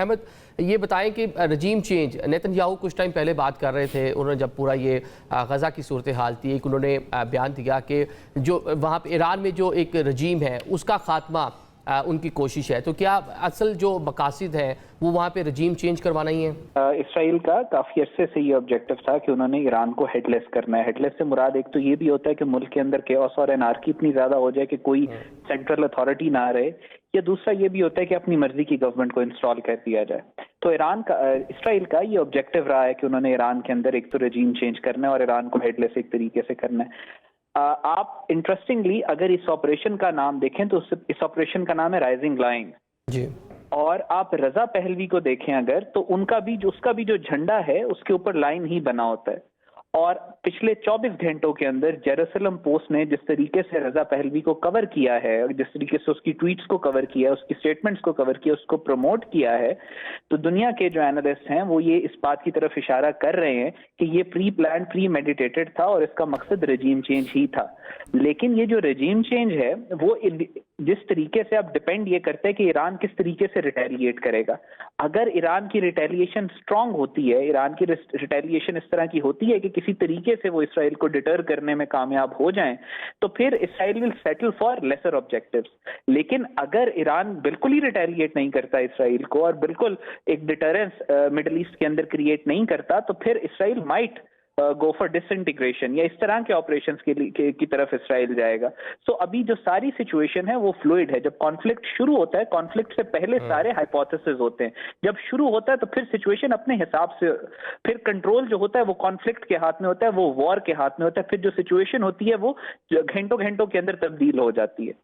अहमद, ये बताएं कि रजीम चेंज, नेतन्याहू कुछ टाइम पहले बात कर रहे थे, उन्होंने जब पूरा ये गज़ा की सूरत हाल थी, एक उन्होंने बयान दिया कि जो वहाँ पर ईरान में जो एक रजीम है उसका खात्मा उनकी कोशिश है। तो क्या असल जो मकासद है वो वहाँ पे रजीम चेंज करवाना ही है? इसराइल का काफी अरसे से ये ऑब्जेक्टिव था कि उन्होंने ईरान को हेडलेस करना है। हेडलेस से मुराद एक तो ये भी होता है कि मुल्क के अंदर केओस और एनार्की इतनी ज्यादा हो जाए कि कोई सेंट्रल अथॉरिटी ना रहे, या दूसरा ये भी होता है कि अपनी मर्जी की गवर्नमेंट को इंस्टॉल कर दिया जाए। तो इसराइल का ये ऑब्जेक्टिव रहा है कि उन्होंने ईरान के अंदर एक तो रजीम चेंज करना है और ईरान को हेडलेस एक तरीके से करना है। आप इंटरेस्टिंगली अगर इस ऑपरेशन का नाम देखें तो इस ऑपरेशन का नाम है राइजिंग लाइन जी। और आप रजा पहलवी को देखें अगर, तो उसका भी जो झंडा है उसके ऊपर लाइन ही बना होता है। और पिछले 24 घंटों के अंदर जेरूसलम पोस्ट ने जिस तरीके से रजा पहलवी को कवर किया है, जिस तरीके से उसकी ट्वीट्स को कवर किया, उसकी स्टेटमेंट्स को कवर किया, उसको प्रमोट किया है, तो दुनिया के जो एनालिस्ट हैं वो ये इस बात की तरफ इशारा कर रहे हैं कि ये प्री प्लान, प्री मेडिटेटेड था और इसका मकसद रजीम चेंज ही था। लेकिन ये जो रजीम चेंज है वो जिस तरीके से आप डिपेंड ये करते हैं कि ईरान किस तरीके से रिटेलिएट करेगा। अगर ईरान की रिटेलिएशन स्ट्रांग होती है, ईरान की रिटेलिएशन इस तरह की होती है कि किसी तरीके से वो इसराइल को डिटर करने में कामयाब हो जाएं, तो फिर Israel will settle for lesser objectives. लेकिन अगर ईरान बिल्कुल ही रिटेलिएट नहीं करता इसराइल को और बिल्कुल एक डिटरेंस मिडिल ईस्ट के अंदर क्रिएट नहीं करता, तो फिर Israel might go for disintegration या इस तरह के ऑपरेशंस की तरफ इसराइल जाएगा। सो अभी जो सारी सिचुएशन है वो फ्लूइड है। जब कॉन्फ्लिक्ट शुरू होता है, कॉन्फ्लिक्ट से पहले सारे हाइपोथेसिस होते हैं। जब शुरू होता है तो फिर सिचुएशन अपने हिसाब से, फिर कंट्रोल जो होता है वो कॉन्फ्लिक्ट के हाथ में होता है, वो वॉर के हाथ में होता है। फिर जो सिचुएशन होती है वो घंटों घंटों के अंदर तब्दील हो जाती है।